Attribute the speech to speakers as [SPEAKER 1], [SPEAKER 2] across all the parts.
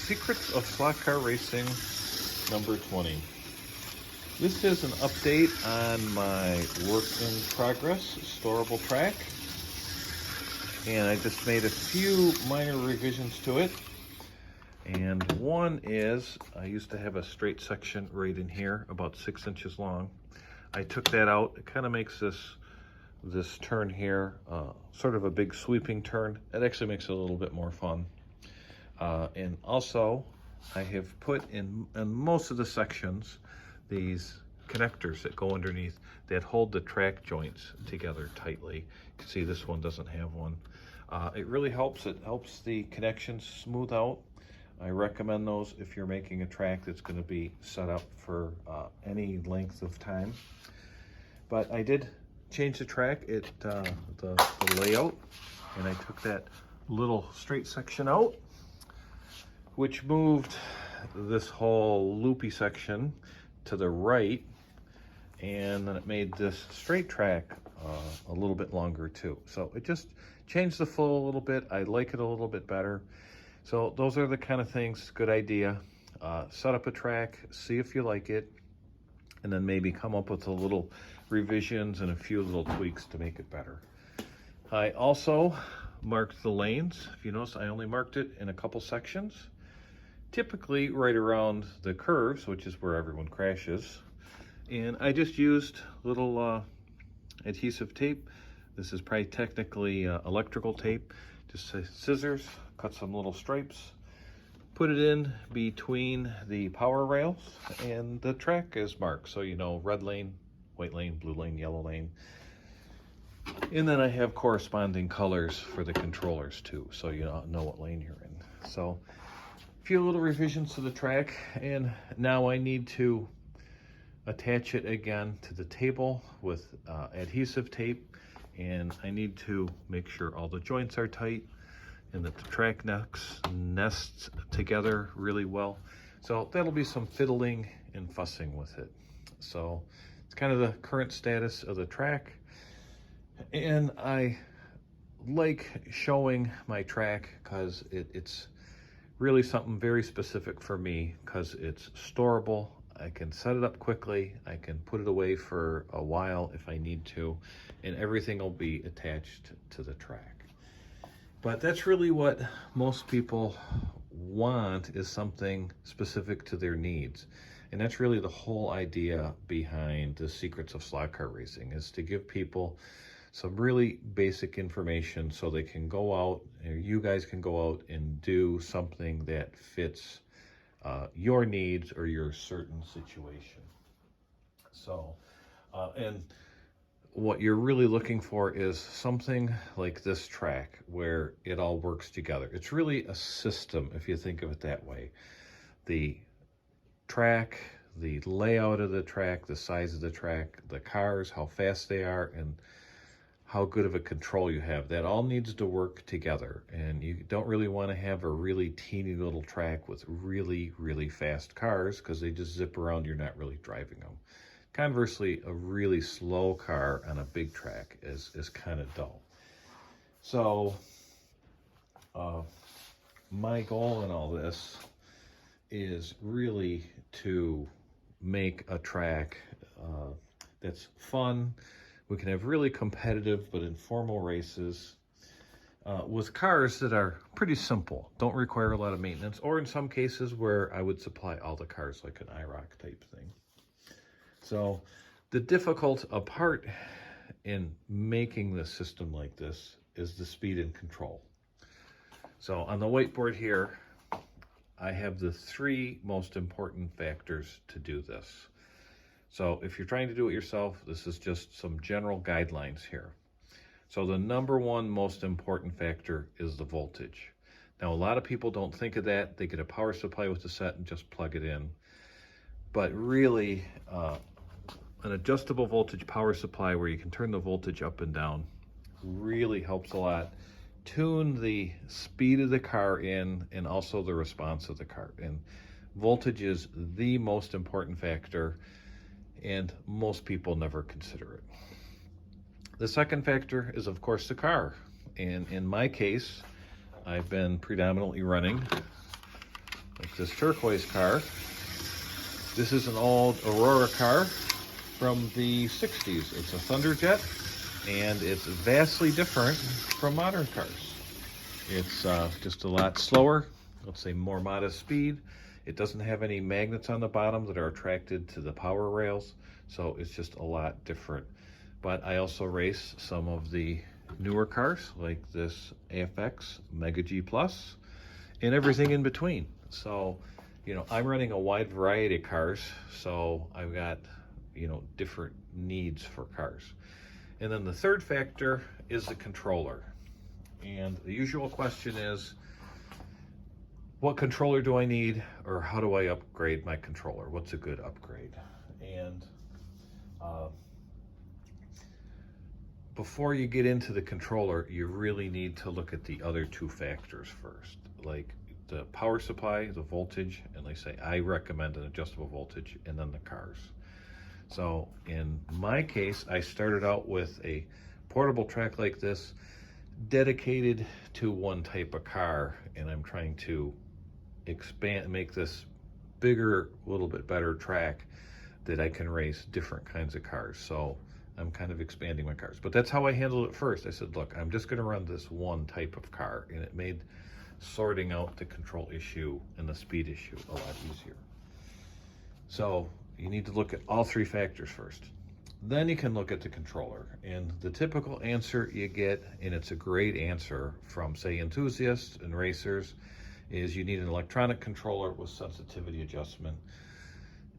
[SPEAKER 1] Secrets of Slot Car Racing number 20. This is an update on my work in progress storable track, and I just made a few minor revisions to it. And one is, I used to have a straight section right in here about 6 inches long. I took that out. It kind of makes this turn here sort of a big sweeping turn. It actually makes it a little bit more fun. And also, I have put in most of the sections these connectors that go underneath that hold the track joints together tightly. You can see this one doesn't have one. It really helps. It helps the connections smooth out. I recommend those if you're making a track that's going to be set up for any length of time. But I did change the track, the layout, and I took that little straight section out, which moved this whole loopy section to the right, and then it made this straight track a little bit longer too. So it just changed the flow a little bit. I like it a little bit better. So those are the kind of things, good idea. Set up a track, see if you like it, and then maybe come up with a little revisions and a few little tweaks to make it better. I also marked the lanes. If you notice, I only marked it in a couple sections, typically right around the curves, which is where everyone crashes. And I just used little adhesive tape. This is probably technically electrical tape. Just scissors, cut some little stripes, put it in between the power rails, and the track is marked. So you know, red lane, white lane, blue lane, yellow lane. And then I have corresponding colors for the controllers too, so you know what lane you're in. So a few little revisions to the track, and now I need to attach it again to the table with adhesive tape, and I need to make sure all the joints are tight and that the track nests together really well. So that'll be some fiddling and fussing with it. So it's kind of the current status of the track, and I like showing my track because it's really something very specific for me, because it's storable. I can set it up quickly, I can put it away for a while if I need to, and everything will be attached to the track. But that's really what most people want, is something specific to their needs. And that's really the whole idea behind the Secrets of Slot Car Racing, is to give people some really basic information so they can go out, or you guys can go out and do something that fits your needs or your certain situation. So, and what you're really looking for is something like this track where it all works together. It's really a system, if you think of it that way. The track, the layout of the track, the size of the track, the cars, how fast they are, and how good of a control you have. That all needs to work together. And you don't really want to have a really teeny little track with really, really fast cars, because they just zip around, you're not really driving them. Conversely, a really slow car on a big track is kind of dull. So my goal in all this is really to make a track that's fun. We can have really competitive but informal races with cars that are pretty simple, don't require a lot of maintenance, or in some cases where I would supply all the cars, like an IROC type thing. So the difficult part in making this system like this is the speed and control. So on the whiteboard here, I have the 3 most important factors to do this. So if you're trying to do it yourself, this is just some general guidelines here. So the number 1 most important factor is the voltage. Now, a lot of people don't think of that. They get a power supply with the set and just plug it in. But really, an adjustable voltage power supply where you can turn the voltage up and down really helps a lot. Tune the speed of the car in, and also the response of the car. And voltage is the most important factor, and most people never consider it. The second factor is, of course, the car. And in my case, I've been predominantly running this turquoise car. This is an old Aurora car from the 60s. It's a Thunderjet, and it's vastly different from modern cars. It's just a lot slower, let's say more modest speed. It doesn't have any magnets on the bottom that are attracted to the power rails, so it's just a lot different. But I also race some of the newer cars, like this AFX Mega G Plus, and everything in between. So, you know, I'm running a wide variety of cars, so I've got, you know, different needs for cars. And then the third factor is the controller. And the usual question is, what controller do I need, or how do I upgrade my controller? What's a good upgrade? And before you get into the controller, you really need to look at the other two factors first, like the power supply, the voltage, and they say I recommend an adjustable voltage, and then the cars. So in my case, I started out with a portable track like this, dedicated to one type of car, and I'm trying to expand, make this bigger, a little bit better track that I can race different kinds of cars. So I'm kind of expanding my cars, but that's how I handled it first. I said, look, I'm just going to run this one type of car, and it made sorting out the control issue and the speed issue a lot easier. So you need to look at all three factors first. Then you can look at the controller, and the typical answer you get, and it's a great answer from, say, enthusiasts and racers, is you need an electronic controller with sensitivity adjustment.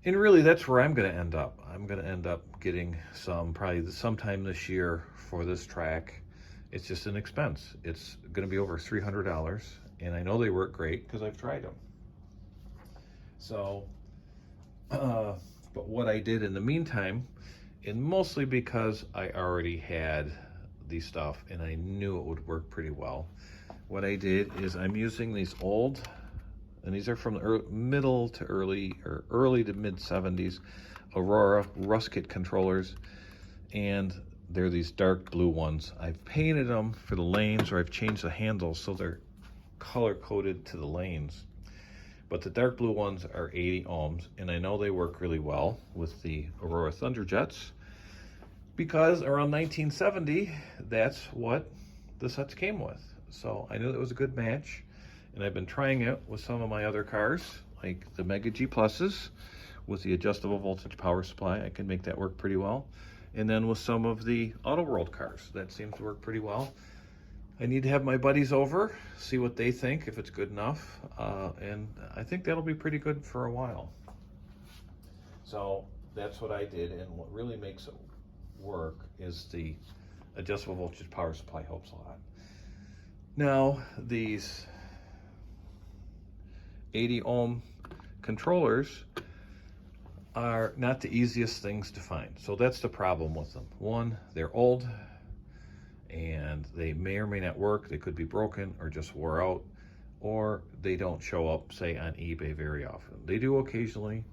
[SPEAKER 1] And really, that's where I'm going to end up. I'm going to end up getting some, probably sometime this year for this track. It's just an expense. It's going to be over $300, and I know they work great because I've tried them. So, but what I did in the meantime, and mostly because I already had the stuff and I knew it would work pretty well, what I did is I'm using these old, and these are from the middle to early, or early to mid 70s, Aurora Rusket controllers, and they're these dark blue ones. I've painted them for the lanes, or I've changed the handles so they're color coded to the lanes. But the dark blue ones are 80 ohms, and I know they work really well with the Aurora Thunderjets because around 1970, that's what the sets came with. So I knew that was a good match, and I've been trying it with some of my other cars, like the Mega G Pluses with the adjustable voltage power supply. I can make that work pretty well. And then with some of the Auto World cars, that seems to work pretty well. I need to have my buddies over, see what they think, if it's good enough, and I think that'll be pretty good for a while. So that's what I did, and what really makes it work is the adjustable voltage power supply helps a lot. Now, these 80 ohm controllers are not the easiest things to find. So that's the problem with them. One, they're old, and they may or may not work. They could be broken or just wore out, or they don't show up, say, on eBay very often. They do occasionally.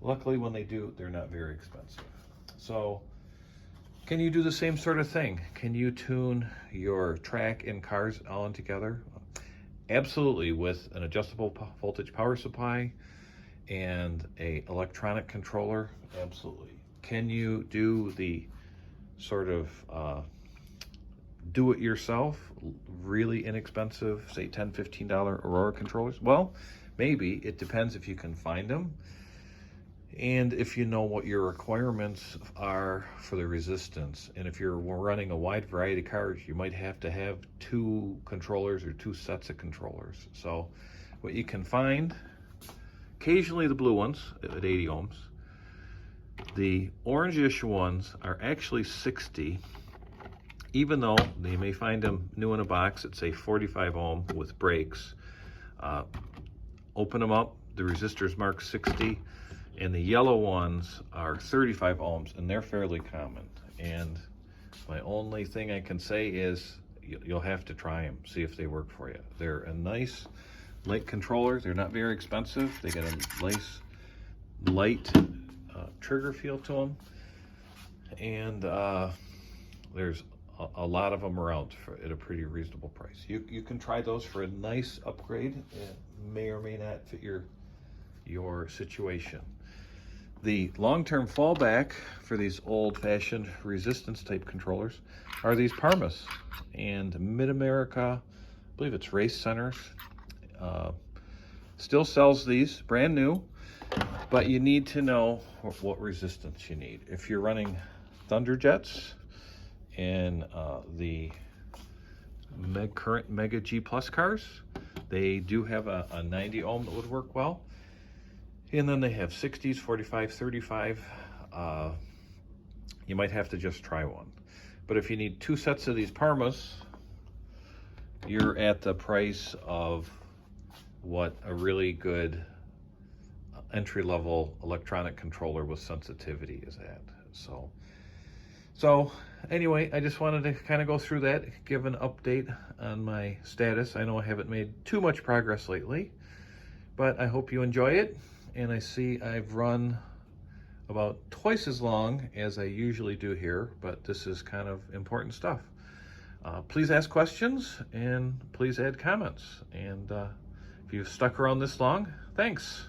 [SPEAKER 1] Luckily, when they do, they're not very expensive. So can you do the same sort of thing? Can you tune your track and cars all in together? Absolutely, with an adjustable voltage power supply and a electronic controller, absolutely. Can you do the sort of do-it-yourself, really inexpensive, say $10, $15 Aurora controllers? Well, maybe. It depends if you can find them, and if you know what your requirements are for the resistance. And if you're running a wide variety of cars, you might have to have two controllers or two sets of controllers. So what you can find, occasionally the blue ones at 80 ohms. The orangish ones are actually 60, even though they may find them new in a box at, say, 45 ohm with brakes. Open them up, the resistor's marked 60, and the yellow ones are 35 ohms, and they're fairly common. And my only thing I can say is you'll have to try them, see if they work for you. They're a nice light controller. They're not very expensive. They got a nice light trigger feel to them, and there's a lot of them around at a pretty reasonable price. You can try those for a nice upgrade. It may or may not fit your your situation. The long-term fallback for these old-fashioned resistance type controllers are these Parmas. And Mid-America, I believe it's Race Centers, still sells these, brand new, but you need to know what resistance you need. If you're running Thunderjets and the current Mega G Plus cars, they do have a 90 ohm that would work well. And then they have 60s, 45, 35. You might have to just try one. But if you need 2 sets of these Parmas, you're at the price of what a really good entry-level electronic controller with sensitivity is at. So anyway, I just wanted to kind of go through that, give an update on my status. I know I haven't made too much progress lately, but I hope you enjoy it. And I see I've run about twice as long as I usually do here, but this is kind of important stuff. Please ask questions and please add comments. And if you've stuck around this long, thanks.